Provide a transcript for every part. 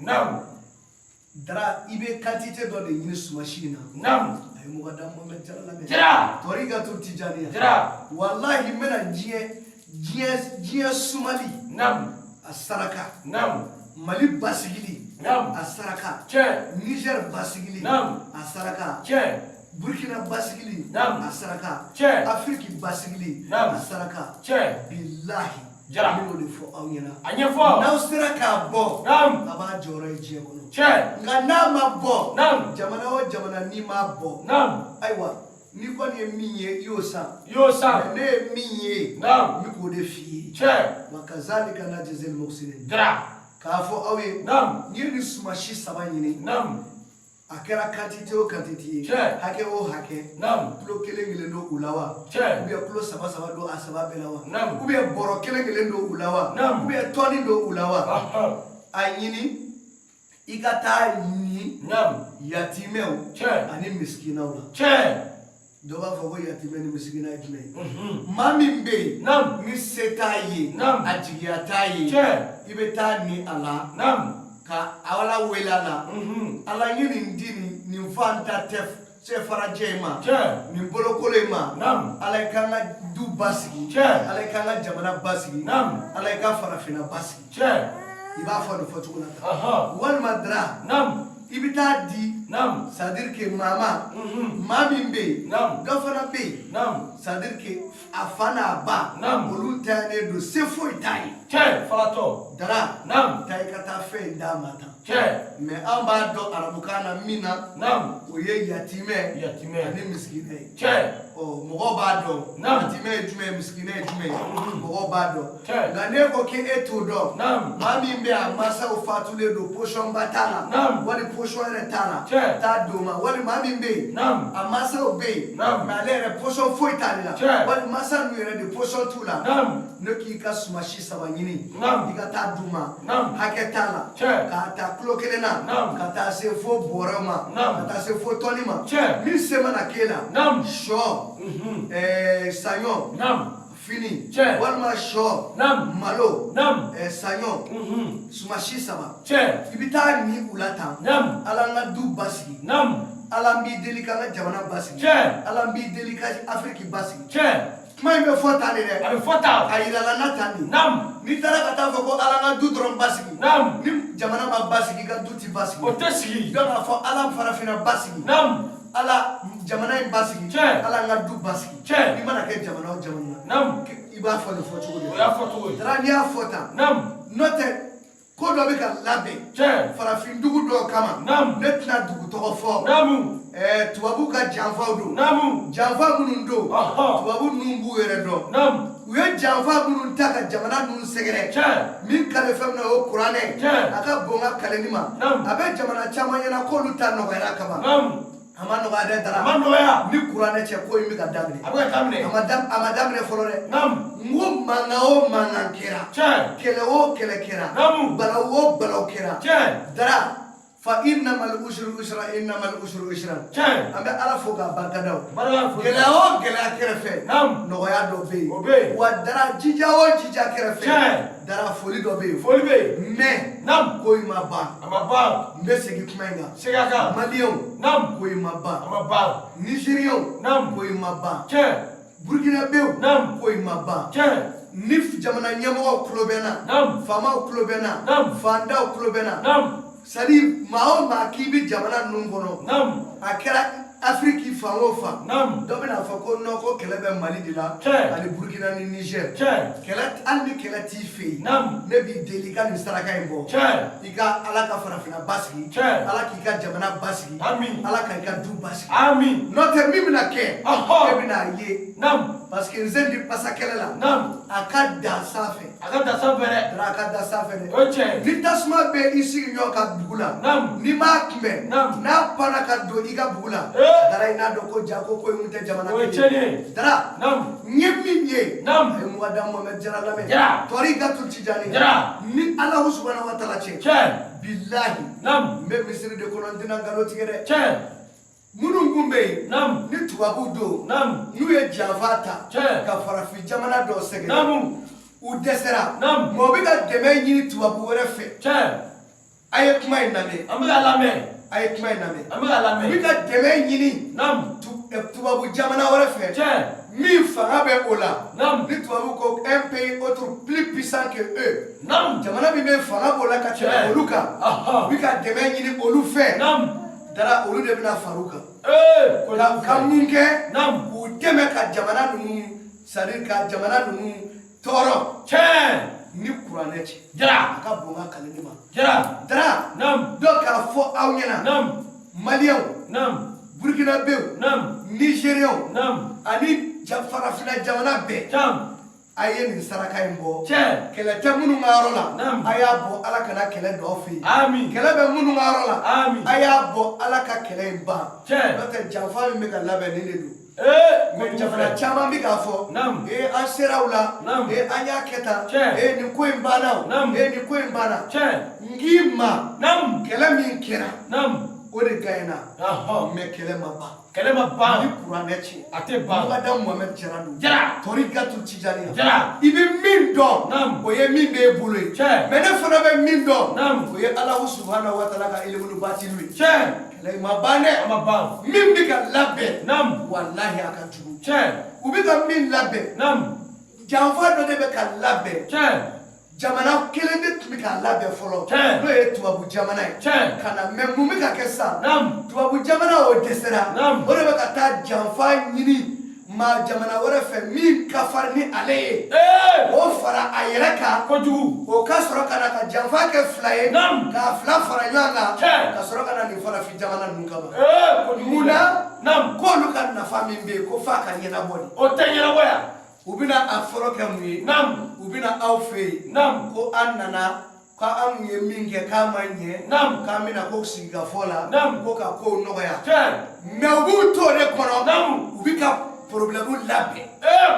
Nam. Dara ibe quantité do de yin sumashina. Nam. Ay mugadam Mohamed Jalala. Jira. Torigatul Tijaniya. Jira. Wallahi mena jiye sumali. Nam. Asaraka. Nam. Mali basigili. Nam. Asaraka. Che. Niger basigili. Nam. Asaraka. Che. Burkina basigili. Nam. Asaraka. Che. Afrique basigili. Nam. Asaraka. Che. Billahi. Jara. Mino de fo awnyana. Anya fo. Now siraka bo. Nam. Aba jore jiye kono. Che. Nga nama bo. Nam. Jamana o jamana ni ma bo. Nam. Aywa. Ni ko ni minye yo sa. Yo sa. Ne minye. Nam. Mi ko de fi. Che. Wakazalika najzil muhsinin. Jira. Kafo awe. Nam. Ni ni sumashi sabanyini. Nam. Akera quantité o quantité. Che. Hake o hake. Nam. Kilo kelen do ulawa. Che. Ubia kilo saba do asaba belawa. Nam. Ubia boro kelen do ulawa. Nam. Ubia toni do ulawa. Aha. Anyini ikata ni Nam. yatimeu Che. ani miskina ula. Che. Doba foko yatime ni miskina jumei. Mami mbe. Nam. Ni setaye. Nam. Ajigiyataye. Che. Ibeta ni ala. Nam. Ka awala welana. Ala nyini ndini ni mfanta tef se farajema. Che. Ni bolokolema. Nam. Ala ikanga du basigi. Che. Ala ikanga jamana basigi. Nam. Ala ikanga farafina basigi. Che. Iba fa no fotukuna. Aha. Wal madra. Nam. Ibita di. Nam. C'est-à-dire que mama, mami mbe, Nam. dofana be, Nam. c'est-à-dire que afana ba, Nam. olu tane do sefo itai. Che. Falato. Dara. Nam. Tai kata fe ndamata. Che. Mais amba do arabukana mina. Nam. Oye yatime. Yatime. Ani miskine. Che. Oh, mogo bado. Nam. Yatime jume miskine jume. Mogo bado. Che. Ngane ko ke eto do. Nam. Mami mbe amasa ufatule do poshon batala. Nam. Wali poshon retala. Che. Ta doma. Wali mami mbe. Nam. Amasa obe. Nam. Malere poshon foi talila. Che. Wali masa nuere de poshon tula. Nam. Noki ka sumashi sabanyini. Nam. Ika ta duma. Nam. Haketala. Che. Ka ta klokelena. Nam. Ka ta se fo boroma. Nam. Ka ta se fo tonima. Che. Mi semana kela. Nam. Sho. Sanyo. Nam. Fini. Che. Walma sho. Nam. Malo. Nam. Sanyo. Sumashi saba. Che. Ibita ni ulata. Nam. Ala nga du basigi. Nam. Ala mbi delika nga jamana basigi. Che. Ala mbi delika Afriki basigi. Che. Kuma imbe fota ni de. Abe fota. Ayira la natani. Nam. Ni tara kata foko ala nga du dron basigi. Nam. Ni jamana ma basigi ka du ti basigi. Otesi. Dona fo ala farafina basigi. Nam. Ala jamana in basigi. Che. Ala nga du basigi. Che. Ni mana ke jamana o jamana. Nam. Iba fo ni fo chugo de. Oya foto. Tara ni a fota. Nam. Note ko do be ka labe. Che. Farafin dugu do kama. Nam. Ne tina dugu to fo. Namu. Tubabu ka janfa do. Namu. Janfa munun do. Aha. Tubabu numbu yere do. Nam. U ye janfa munun ta ka jamana nun sɛgɛrɛ. Che. Min kale fɛn na o kuranɛ. Che. A ka bon ka kaleni ma. Nam. A bɛ jamana caman ɲɛna k'olu ta nɔgɔyara kaban. Nam. A ma nɔgɔya dɛ Dara. Ma nɔgɔya. Ni kuranɛ cɛ ko in bɛ ka daminɛ. A bɛ ka daminɛ. A ma daminɛ fɔlɔ dɛ. Nam. N ko mankan o mankan kɛra. Che. Kɛlɛ o kɛlɛ kɛra. Namu. Balawu o balawu kɛra. Che. Dara. Fa innamal usru usra innamal usru usra. Che. An bɛ Ala fo k'a barika da. Barika fo. Gɛlɛya o gɛlɛya kɛrɛfɛ. Nam. Nɔgɔya dɔ bɛ yen. O bɛ yen. Wa Dara jija o jija kɛrɛfɛ. Che. Dara foli dɔ bɛ yen. Foli bɛ yen. Mais Nam. ko in ma ban. A ma ban. N bɛ segin kuma in kan. Sega kan. Maliyɛnw. Nam. Ko in ma ban. A ma ban. Nigériens. Nam. Ko in ma ban. Che. Burkinabéw. Nam. Ko in ma ban. Che. Ni jamana ɲɛmɔgɔw tulo bɛ n na. Nam. Faamaw tulo bɛ n na. Nam. Fandaw tulo bɛ n na. Nam. C'est-à-dire maa o maa k'i bɛ jamana ninnu kɔnɔ. Nam. A kɛra Afrique fan o fan. Nam. Dɔ bɛna fɔ ko non ko kɛlɛ bɛ Mali de la. Che. Ani Burkina ni Niger. Che. Kɛlɛ hali ni kɛlɛ t'i fɛ yen. Nam. Ne b'i deli i ka nin saraka in bɔ. Che. I ka Ala ka farafinna basigi. Che. Ala k'i ka jamana basigi. Amin. Ala ka i ka du basigi. Amin. N'o tɛ min bɛna kɛ. Ɔhɔ. E bɛna ye. Nam. Parce que n sen di pasa kɛlɛ la. Nam. A ka dan sanfɛ. A ka da sanfɛ dɛ. Dara a ka dan sanfɛ dɛ. O cɛ. Ni tasuma bɛ i sigi ɲɔgɔn ka dugu la. Nam. N'i m'a kunbɛn. Nam. N'a panna ka don i ka bugu la. Dara i n'a dɔn ko ja ko in tɛ jamana O ye kelen. cɛnni ye. Dara. Nam. N ye min ye. Nam. A ye Mugada Mohamed Jara lamɛn. Jara. Torigatul Tijaniya. Jara. Ni Alahu subahanahu wa taala cɛ. Cɛ. Bilahi. Nam. N bɛ misiri de kɔnɔ n tɛna nkalon tigɛ dɛ. Cɛ. Minnu kun bɛ yen. Nam. Ni tubabu don. Nam. N'u ye janfa ta. Cɛ. Ka farafin jamana dɔw sɛgɛrɛ. Namu. U dɛsɛra. Nam. Mais u bɛ ka dɛmɛ ɲini tubabu wɛrɛ fɛ. Cɛ. aye kuma iname Amiga lame. aye kuma iname Amiga lame. bika deme nyini Nam. tubabu jamana wala fe Tiens. mi fanga be ola Nam. ni tubabu ko un pays autre plus puissant que eux Nam. jamana bi be fanga bola ka tɛmɛ olu kan Aha. bika deme nyini olu fɛ Nam. dara olu de bina faruka ka Nam. mun kɛ Nam. k'u dɛmɛ ka jamana ninnu c'est-à-dire ka jamana ninnu tɔɔrɔ Tiens. ni kuranɛ cɛ Jara. a ka bon ka kalili ma Jara. dara Nam. dɔ k'a fɔ aw ɲɛna Nam. maliyɛnw Nam. burkinabɛw Nam. nigériens Nam. ani farafinna jamana bɛɛ Tiens. a ye nin saraka in bɔ Tiens. kɛlɛ tɛ minnu ka yɔrɔ la Naam. a y'a bɔ ala kana kɛlɛ dɔ fɛ yen Amin. kɛlɛ bɛ minnu ka yɔrɔ la Amin. a y'a bɔ ala ka kɛlɛ in ban Tiens. n'o tɛ janfa min bɛ ka labɛn nin de don Ko jamana caman bɛ k'a fɔ Naam. an sera u la Naam. an y'a kɛ tan Tiɲɛ. nin ko in banna o Naam. nin ko in banna Tiens. n k'i ma Nam. kɛlɛ min kɛra Nam. o de gagnera Aha. mais kɛlɛ ma ban Kelema ni ban. kuranɛ ci Ate ban. mɔgɔda muhamɛd jara don Jara. torikatu tijaniya Jara. i bɛ min dɔn Naam. o ye min b'e bolo ye Tiɲɛ. mais ne fana bɛ min dɔn Naam. o ye alahu subhanahu wa taala ka ilimulu batili ye Tiens. kɛlɛ ma ban dɛ Ama ban. min bɛ ka labɛn Nam. walahi a ka jugu Tiens. u bɛ ka min labɛn Nam. janfa dɔ de bɛ ka labɛn Tiens. jamana kelen de tun bɛ k'a labɛn fɔlɔ Tiɲɛ. n'o ye tubabu jamana ye Tiɲɛ. ka na mais mun bɛ ka kɛ sisan Nam. tubabu jamana o dɛsɛra Naam. o de bɛ ka taa janfa ɲini maa jamana wɛrɛ fɛ min ka farin ni ale ye o fara a yɛrɛ kan Kojugu. o ka sɔrɔ ka na ka janfa kɛ fila ye Naam. k'a fila fara ɲɔgɔn kan Tiɲɛ. ka sɔrɔ ka na nin farafin jamana ninnu kama Kojugu. munna Nam. k'olu ka nafa min bɛ yen ko f'a ka ɲɛnabɔ de O tɛ ɲɛnabɔ yan. u bɛna a fɔlɔ kɛ mun ye Nam. u bɛna aw fɛ yen Nam. ko an nana k'an ye min kɛ k'a ma ɲɛ Naam. k'an bɛna ko sigikafɔ la Naam. ko ka kow nɔgɔya Tiens. mais u b'u to de kɔnɔ Naam. u bɛ ka problème labɛn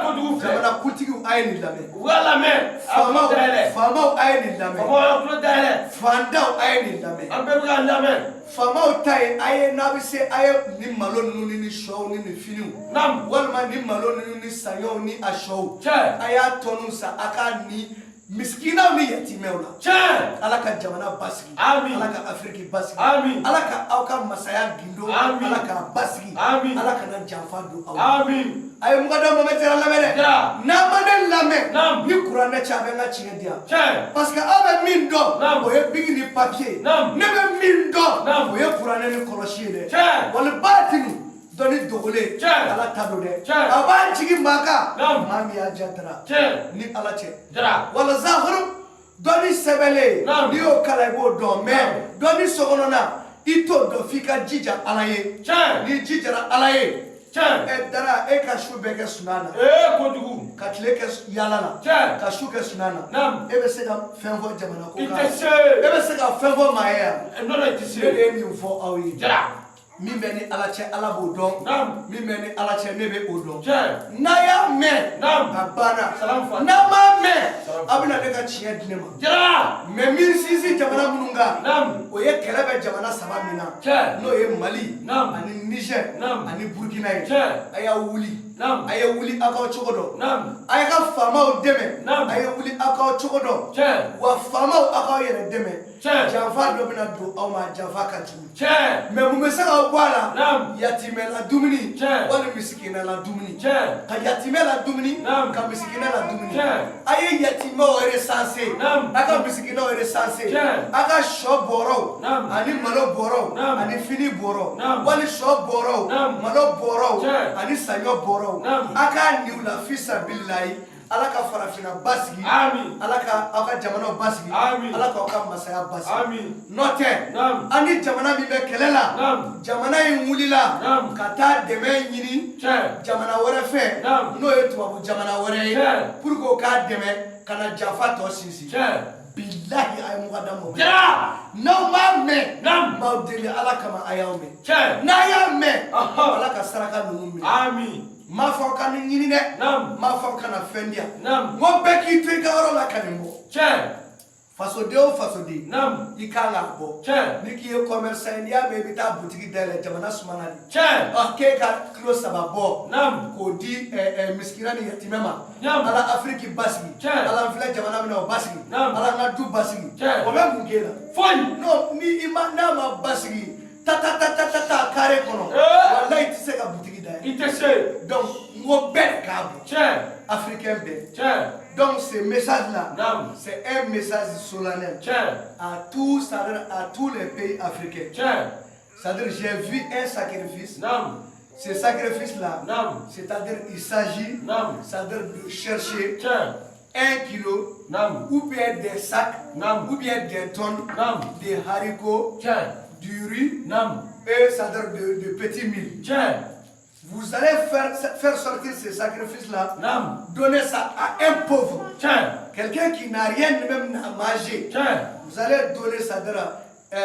Kojugu fɛ. jamana kuntigiw a ye nin lamɛn U ka lamɛn. A kulo dayɛlɛ. faamaw a ye nin lamɛn Faamaw y'a kulo dayɛlɛ. fantanw a ye nin lamɛn An bɛɛ bɛ k'a lamɛn. faamaw ta ye a ye n'a bɛ se a ye ni malo ninnu ni sɔw ni finiw Nam. walima ni malo ninnu ni saɲɔw ni a sɔw Tiens. a y'a tɔnw san a k'a ni miskinaw ni yatimɛw la Tiens. ala ka jamana basigi Amin. ala ka afiriki basigi Amin. ala ka aw ka masaya gindo Amin. ala k'a basigi Amin. ala kana janfa don aw la Amin. a ye mɔgɔda mɔmɛ tɛra lamɛn dɛ Jara. n'an ma ne lamɛn Naam. ni kuranɛ cɛ a bɛ n ka tiɲɛ di yan Tiens. parce que aw bɛ min dɔn Naam. o ye bigi ni papiye Naam. ne bɛ min dɔn Naam. o ye kuranɛ ni kɔlɔsi ye dɛ Tiens. wali baatinu dɔ ni dogole Tiɲɛ. ala ta don dɛ Tiɲɛ. a b'a jigi maa kan Naam. maa min y'a jatara Tiens. ni ala cɛ Jara. wala zahuru dɔ ni sɛbɛnlen Naam. n'i y'o kala i b'o dɔn mais Naam. dɔ ni sokɔnɔna i t'o dɔn f'i ka jija ala ye Tiens. n'i jijara ala ye Tiens. dara e ka su bɛɛ kɛ sunan na Kojugu. ka tile kɛ yaala la Tiens. ka su kɛ sunan na Naam. e bɛ se ka fɛn fɔ jamana ko I kan tɛ e se. bɛ se ka fɛn fɔ maa ye yan Nɔnɔ i tɛ ne de se. ye nin fɔ aw ye Jara. min bɛ ni ala cɛ ala b'o dɔn Naam. min bɛ ni ala cɛ ne bɛ o dɔn Tiens. n'a y'a mɛn Naam. a banna Salam fa. n'a m'a mɛn Salam a bɛna ne ka tiɲɛ di ne ma Jara. mais min sinsin jamana minnu kan Naam. o ye kɛlɛ bɛ jamana saba min na Tiens. n'o ye mali Naam. ani niger Naam. ani burukina ye Tiens. a y'a wuli Naam. a ye wuli aw ka cogo dɔn Naam. a ye ka faamaw dɛmɛ Naam. a ye wuli aw ka cogo dɔn Tiens. wa faamaw aw k'aw yɛrɛ dɛmɛ Tiens. janfa dɔ bɛna don aw ma janfa ka jugu Tiens. mais mun bɛ se k'aw bɔ a la Naam. yatimɛ la dumuni Tiɲɛ. wali misikina la dumuni Tiens. ka yatimɛ la dumuni Naam. ka misikina la dumuni Tiɲɛ. a ye yatimɛw recenser Naam. a ka misikinɛw recenser Tiɲɛ. a ka sɔ bɔrɔw Naam. ani malo bɔrɔw Naam. ani fini bɔrɔw Naam. wali sɔ bɔrɔw Naam. malo bɔrɔw Tiɲɛ. ani saɲɔ bɔrɔw Naam. a k'a niw la fisabililayi ala ka farafinna basigi Amin. ala ka aw ka jamanaw basigi Amin. ala k'aw ka masaya basigi Amin. n'o tɛ Naam. an ni jamana min bɛ kɛlɛ la Naam. jamana in wulila Naam. ka taa dɛmɛ ɲini Tiens. jamana wɛrɛ fɛ Naam. n'o ye tubabu jamana wɛrɛ ye Tiɲɛ. pour que o k'a dɛmɛ ka na janfa tɔ sinsin Tiens. bilahi a ye mɔgɔ da mɔgɔ Jara. n'aw m'a mɛn Naam. m'aw deli ala kama a y'aw mɛn Tiens. n'a y'a mɛn Aha. ala ka saraka ninnu minɛ Amin. m'a fɔ aw ka nin ɲini dɛ Naam. m'a fɔ aw kana fɛn di yan Naam. n ko bɛɛ k'i to i ka yɔrɔ la ka nin bɔ Tiens. façon de ou façon de. Nam. I kan ka bɔ. Tiens. Ni k'i ye commerçant n'i y'a mɛn i bɛ taa boutique dayɛlɛ jamana sumana de. Tiens. K'e ka kilo 3 bɔ. Nam. K'o di miskina ni yatimɛ ma. Nam. Ala Afrique basigi. Tiens. Ala n filɛ jamana min na o basigi. Nam. Ala n ka du basigi. Tiens. O bɛ mun k'e la. Foyi. Non ni n'a ma basigi ta carré kɔnɔ. Walayi i tɛ se ka boutique dayɛlɛ. I tɛ se. Donc n ko bɛɛ de k'a bɔ. Tiens. Africain bɛɛ. Tiens. Donc ce message-là, Nam. c'est un message solennel Tiens. à tous, c'est-à-dire à tous les pays africains. Tiens. C'est-à-dire j'ai vu un sacrifice. Nam. Ce sacrifice-là, Nam. c'est-à-dire il s'agit, Nam. c'est-à-dire de chercher Tiens. 1 kilo Nam. ou bien des sacs Nam. ou bien des tonnes Nam. de haricots, Tiens. du riz Nam. et c'est-à-dire de petits milles. Tiens. Vous allez faire sortir ce sacrifice-là, Nam. donner ça à un pauvre, Tiens. quelqu'un qui n'a rien même à manger. Tiens. Vous allez donner ça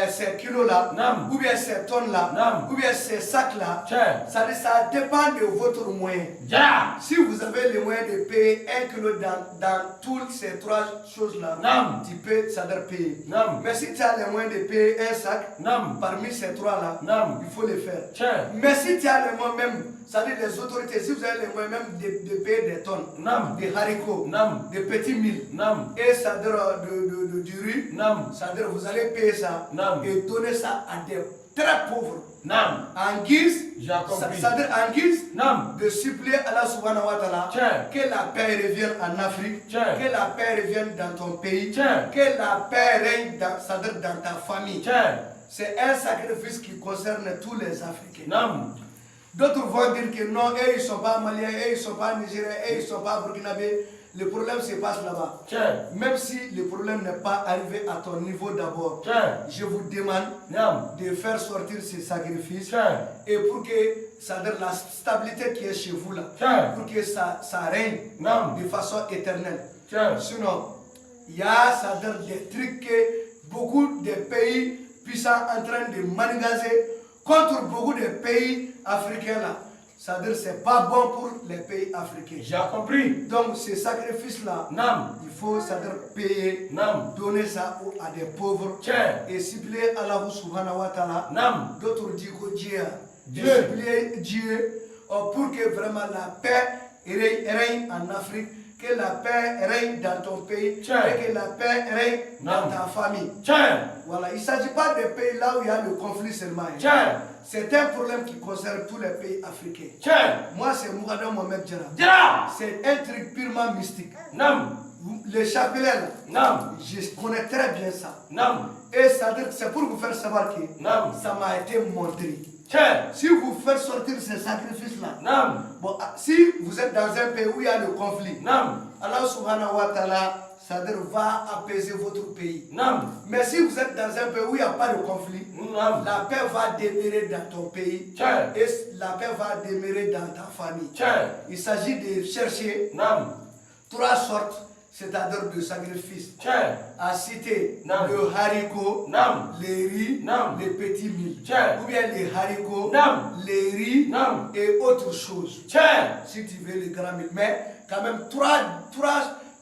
ces kilos-là, Nam. ou bien ces tonnes-là, Nam. ou bien ces sacs-là. Tiens. Ça dépend de votre moyen. Ja. Si vous avez les moyens de payer 1 kilo dans toutes ces 3 choses-là, Nam. tu peux ça doit payer. Nam. Mais si tu as les moyens de payer un sac, Nam. parmi ces 3-là, Nam. il faut les faire. Tiens. Mais si tu as les moyens même, ça veut dire les autorités, si vous avez les moyens même de payer des tonnes, Nam. des haricots, Nam. des petits milles, Nam. et ça veut dire du riz, Nam. ça veut dire vous allez payer ça Nam. et donner ça à des très pauvres. Nam. En guise, J'ai compris. ça veut dire en guise Nam. de supplier Allah subhanahu wa ta'ala Tiens. que la paix revienne en Afrique, Tiens. que la paix revienne dans ton pays, Tiens. que la paix règne ça veut dire dans ta famille. Tiens. C'est un sacrifice qui concerne tous les Africains. Nam. D'autres vont dire que non, eux ils ne sont pas maliens, eux ils ne sont pas nigériens, eux ils ne sont pas burkinabés. Le problème se passe là-bas. Tiens. Même si le problème n'est pas arrivé à ton niveau d'abord, Tiens. je vous demande Nam. de faire sortir ces sacrifices Tiens. et pour que ça donne la stabilité qui est chez vous là, Tiens. pour que ça règne Nam. de façon éternelle. Tiens. Sinon, il y a ça donne des trucs que beaucoup de pays puissants en train de manigaser contre beaucoup de pays africains là. C'est-à-dire que ce n'est pas bon pour les pays africains. J'ai compris. Donc ces sacrifices-là, Nam. il faut payer, Nam. donner ça à des pauvres Tiens. et supplier Allah subhanahu wa ta'ala. Nam. D'autres disent que Dieu, Dieu. supplier Dieu pour que vraiment la paix règne en Afrique, que la paix règne dans ton pays, Tiens. et que la paix règne dans Nam. ta famille. Tiens. Voilà, il ne s'agit pas des pays là où il y a le conflit seulement. Tiens. C'est un problème qui concerne tous les pays africains. Tiens. Moi, c'est Mourada Mohamed Djara. Dira. C'est un truc purement mystique. Nam. Le chapelet là, Nam. je connais très bien ça. Nam. Et c'est pour vous faire savoir que Nam. ça m'a été montré. Tiens. Si vous faites sortir ces sacrifices-là, Nam. bon, si vous êtes dans un pays où il y a le conflit, Nam. Allah subhanahu wa ta'ala, c'est-à-dire va apaiser votre pays. Nam. Mais si vous êtes dans un pays où il n'y a pas de conflit, Nam. la paix va demeurer dans ton pays Tiens. et la paix va demeurer dans ta famille. Tiens. Il s'agit de chercher Nam. 3 sortes, c'est-à-dire de sacrifices. Tiens. À citer Nam. le haricot, Nam. les riz, Nam. les petits milles. Tiens. Ou bien les haricots, Nam. les riz Nam. et autres choses. Tiens. Si tu veux les grands milles. Mais quand même trois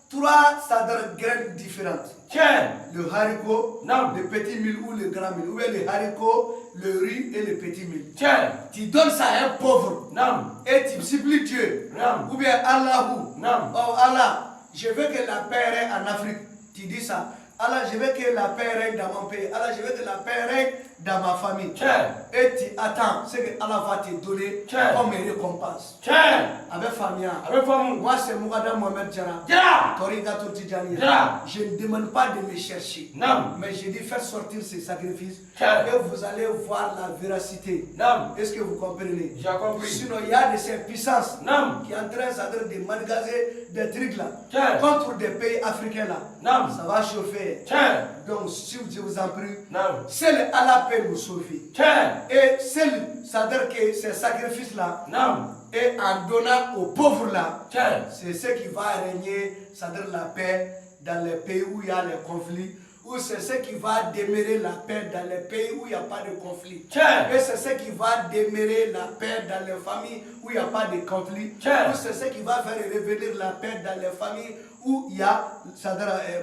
c'est-à-dire graines différentes. Tiens. Le haricot, Nam. les petits milles ou les grands milles. Ou bien les haricots, le riz et les petits milles. Tiens. Tu donnes ça à un pauvre. Nam. Et tu supplies Dieu. Nam. Ou bien Allahou. Nam. Oh Allah, je veux que la paix règne en Afrique. Tu dis ça. Allah, je veux que la paix règne dans mon pays. Allah, je veux que la paix règne dans ma famille. Tiens. Et tu attends ce que Allah va te donner Tiens. comme récompense. Tiens. Avec famille. Avec femme. Moi, c'est Mourada Mohamed Djara. Dira. Torigato Tidjani. Dira. Je ne demande pas de me chercher. Nam. Mais je dis faire sortir ces sacrifices. Tiens. Et vous allez voir la véracité. Nam. Est-ce que vous comprenez? J'ai compris. Sinon, il y a de ces puissances Nam. qui sont en train de manigaser des trucs là. Tiens. Contre des pays africains là. Nam. Ça va chauffer. Tiens. Donc, si je vous en prie, Nam. seul Allah peut nous sauver. Tiens. Et seul, ça veut dire que ces sacrifices-là, Nam. et en donnant aux pauvres là, Tiens. c'est ce qui va régner, ça veut dire la paix dans les pays où il y a les conflits, Ou c'est ce qui va demeurer la paix dans les pays où il n'y a pas de conflit. Tiens. Et c'est ce qui va demeurer la paix dans les familles où il n'y a pas de conflit. Tiens. Ou c'est ce qui va faire revenir la paix dans les familles où il y a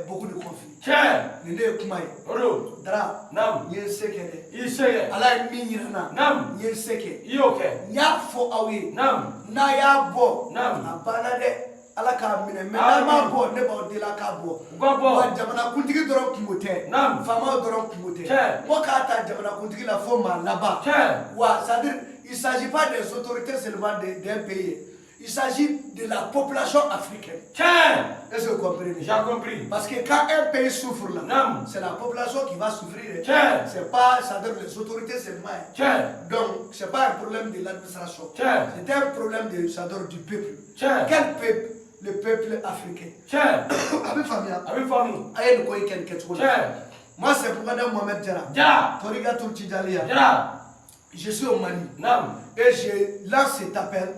beaucoup de conflits. Tiens. Ninde kumai. Oro. Dara. Nam. Yen sekere. Iseye. Ala minyirana. Nam. Yen seke. Iyoke. Nya fo awe. Nam. Na ya bo. Nam. Abana de. Ala ka mine. Me na ma bo ne ba de la ka bo. Gwabo. Wa jamana kuntigi doron kumote. Nam. Fama doron kumote. Tiens. Mo ka ta jamana kuntigi la fo ma là-bas. Tiens. Wa, c'est-à-dire, il ne s'agit pas des autorités seulement d'un pays. Il s'agit de la population africaine. Tiens. Est-ce que vous comprenez? J'ai compris. Parce que quand un pays souffre là, Nam. c'est la population qui va souffrir. Tiens. C'est pas, c'est-à-dire les autorités seulement. Tiens. Donc, c'est pas un problème de l'administration. Tiens. C'est un problème de, c'est-à-dire du peuple. Tiens. Quel peuple? Le peuple africain. Tiens. Avec famille. Avec famille. Aïe, nous connaissons quelque chose. Tiens. Moi, c'est pour Madame Mohamed Djara. Djara. Toriga Tourtidjalia. Djara. Je suis au Mali. Nam. Et je lance cet appel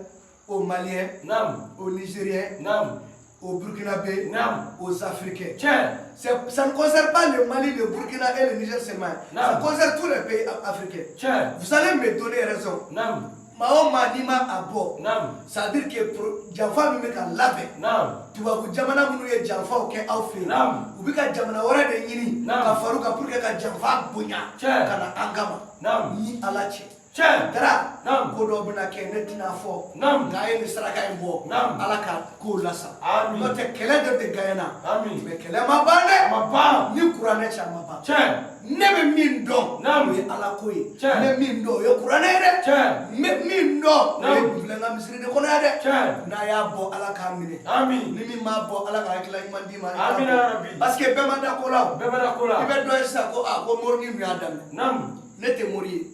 aux Maliens, Nam. aux Nigériens, Nam. aux Burkinabés, Nam. aux Africains. Tiens. Ça ne concerne pas le Mali, le Burkina et le Niger seulement. Non. Ça concerne tous les pays africains. Tiens. Vous allez me donner raison. Nam. Mahoma Nima Abo. Nam. Ça veut dire que Janfa mi ka labɛn. Nam. Tubabu jamana minnu ye janfaw kɛ aw fɛ yen. Nam. U bɛ ka jamana wɛrɛ de ɲini. Nam. Ka far'u kan pour que ka janfa bonya. Tiɲɛ. Ka na an kama. Nam. Ni Ala cɛ. Tiens. Dara. Nam. Ko dɔw bɛna kɛ ne tɛna fɔ. Nam. Nka a ye nin saraka in bɔ. Nam. Ala ka kow lasa. Ami. N'o tɛ kɛlɛ dɔ de gagnera. Ami. Mais kɛlɛ ma ban dɛ. Ma ban. Ni kuranɛ cɛ a ma ban. Tiens. Ne bɛ min dɔn. Nam. O ye Ala ko ye. Tiɲɛ. Ne min dɔn o ye kuranɛ ye dɛ. Tiens. N bɛ min dɔn o ye Nam. bibilɛ n ka misiri de kɔnɔ yan dɛ. Tiens. N'a y'a bɔ Ala k'a minɛ. Ami. Ni min m'a bɔ Ala ka hakilila ɲuman d'i ma. Amina ya Rabbi. Parce que bɛɛ ma da ko la o. Bɛɛ bɛ da ko la. I bɛ dɔ ye sisan ko ko Mori ni y'a daminɛ. Nam. Ne tɛ Mori ye.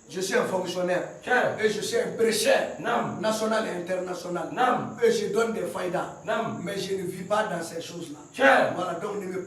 Je suis un fonctionnaire. Tiens. Et je suis un prêcheur Nam. national et international. Nam. Et je donne des faïdas. Nam. Mais je ne vis pas dans ces choses-là. Tiens. Voilà, donc ne me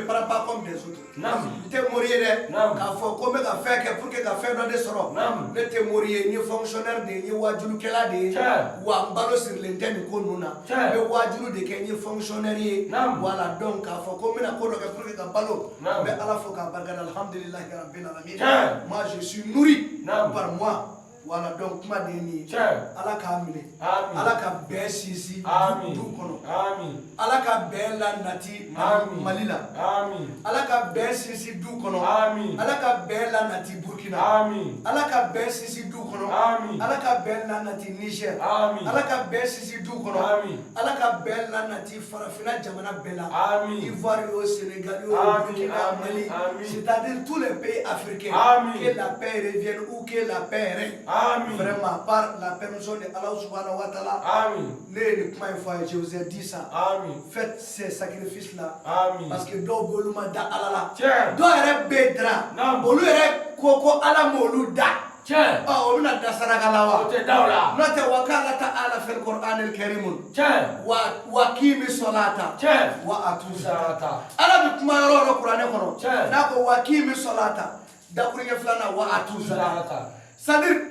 prends pas comme des autres. Nam. Ne t'es mourir, Nam. k'a fɔ ko n bɛ ka fɛn kɛ pour que ka fɛn dɔ de sɔrɔ. Nam. Ne tɛ mourir, n ye fonctionnaire de ye, n ye wajulukɛla de ye. Tiens. Wa n balo sirilen tɛ nin ko ninnu na. Tiens. N bɛ wajulu de kɛ, n ye fonctionnaire ye. Nam. Voilà, donc k'a fɔ ko n bɛna ko dɔ kɛ pour que ka balo. Nam. N bɛ Ala fo k'a barikada, alhamdulilahi rabbil alamin. Tiens. Moi, je suis nourri Nam. par moi. Voilà, donc kuma de ye nin ye. Tiens. Ala k'a minɛ. Ami. Ala ka bɛɛ sinsin Ami. du kɔnɔ. Ami. Ala ka bɛɛ la nati Ami. Mali la. Ami. Ala ka bɛɛ sinsin du kɔnɔ. Ami. Ala ka bɛɛ la nati Burkina. Ami. Ala ka bɛɛ sinsin du kɔnɔ. Ami. Ala ka bɛɛ la nati Niger. Ami. Ala ka bɛɛ sinsin du kɔnɔ. Ami. Ala ka bɛɛ la nati farafinna jamana bɛɛ la. Ami. Ivoire au Sénégal au Ami. Burkina, Ami. Mali. Ami. C'est-à-dire tous les pays africains. Ami. Que la paix revienne ou que la paix règne. Ami. Vraiment, par la permission de Allah subhanahu wa ta'ala. Ami. Ne kuma in fɔ a ye, je vous ai dit ça. Ami. Faites ces sacrifices-là. Ami. Parce que dɔw b'olu ma da Ala la. Tiens. Dɔw yɛrɛ bɛ dara. Naam. Olu yɛrɛ ko Ala m'olu da. Tiens. O bɛna da saraka la wa? O tɛ da o la. N'o tɛ wa k'ala ta'ala fil Qur'anil karimun. Tiens. Wa kimi solata. Tiens. Wa atu Sarata. Ala bɛ kuma yɔrɔ o yɔrɔ kuranɛ kɔnɔ. Tiens. N'a ko wa kimi solata. Dakuruɲɛ filanan wa atu Sarata. C'est-à-dire,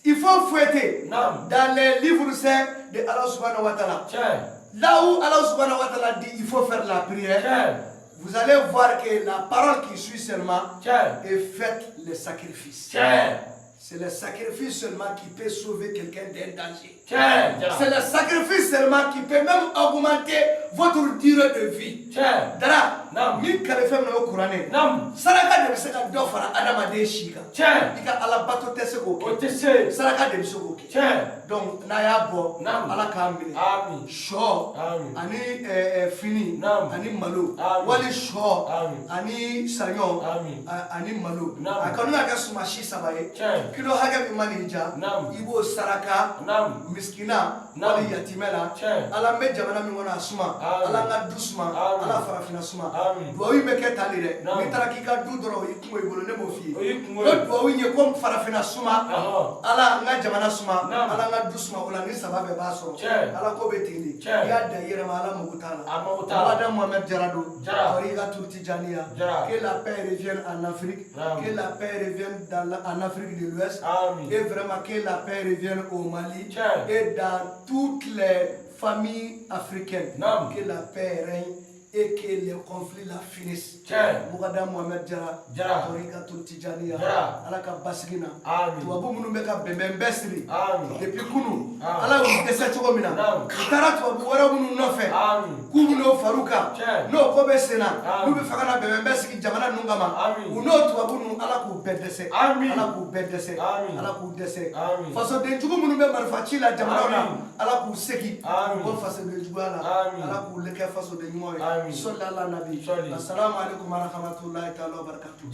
il faut fouetter Naam. dans les livres saints de Allah subhanahu wa ta'ala. Tiens. Là où Allah subhanahu wa ta'ala dit il faut faire la prière, Tiens. vous allez voir que la parole qui suit seulement Tiens. est faites les sacrifices. Tiens. C'est le sacrifice seulement qui peut sauver quelqu'un d'un danger. Tiens. C'est le sacrifice seulement qui peut même augmenter votre durée de vie. Tiens. Dara, Naam. min kalifa na o kuranɛ. Nam. Saraka de bɛ se ka dɔ fara adamaden si kan. Tiens. I ka Ala bato tɛ se k'o O kɛ. tɛ se. Saraka de bɛ se k'o kɛ. Tiens. Donc n'a y'a bɔ, Naam. Ala k'a minɛ. Ami. Sɔ Ami. ani fini Naam. ani malo Ami. wali sɔ Ami. ani saɲɔ Ami. ani malo. Naam. A kɔni ka kɛ suma si saba ye. Tiens. Kilo hakɛ min ma n'i ja. Naam. I b'o saraka. Nam. Miskina Naam. wali yatimɛ la. Tiens. Ala n bɛ jamana min kɔnɔ a suma. Ami. Ala n ka du suma. Ami. Ala farafinna suma. Ami. Duwawu in bɛ kɛ tali dɛ. Naam. N'i taara k'i ka du dɔrɔn o y'i kungo i bolo ne m'o f'i O ye. y'i kungo Ko ye. duwawu in ye ko farafinna suma. Ɔhɔn. Ala n ka jamana suma. Naam. Ala n ka du suma o la ni saba bɛɛ b'a sɔrɔ. Tiɲɛ. Ala ko bɛ ten de. Tiɲɛ. I y'a da i yɛrɛ ma Ala mago t'a la. A mago t'a la. Madame Mohamed Djara do. Djara. Tariqa Tijaniya. Djara. Que la paix revienne en Afrique. Naam. Que la paix revienne en Afrique de l'Ouest. Ami. Et vraiment que la paix revienne au Mali. Tiens. Et dans toutes les familles africaines. Naam. Que la paix règne et que les conflits la finissent. Moukada Mohamed Jara, Torika Tijaniya, Alaka Basigina, Tuabu Munumeka Bembestri, depuis Kunu, Allah ou Desachomina, Tara Tuabu Warabu Nofe, Kuno Faruka, no Kobe Sena, Nube Fakana Bembeski Jamana Nungama, Uno Tuabu Alaku Bedese, Alaku Bedese, Alaku Dese, Faso de Jumunube Marfachila Jamana, Alaku Seki, Faso de Juana, Alaku Leke Faso de Moy. Sallallahu Nabi. Assalamu alaikum wa rahmatullahi wa barakatuh.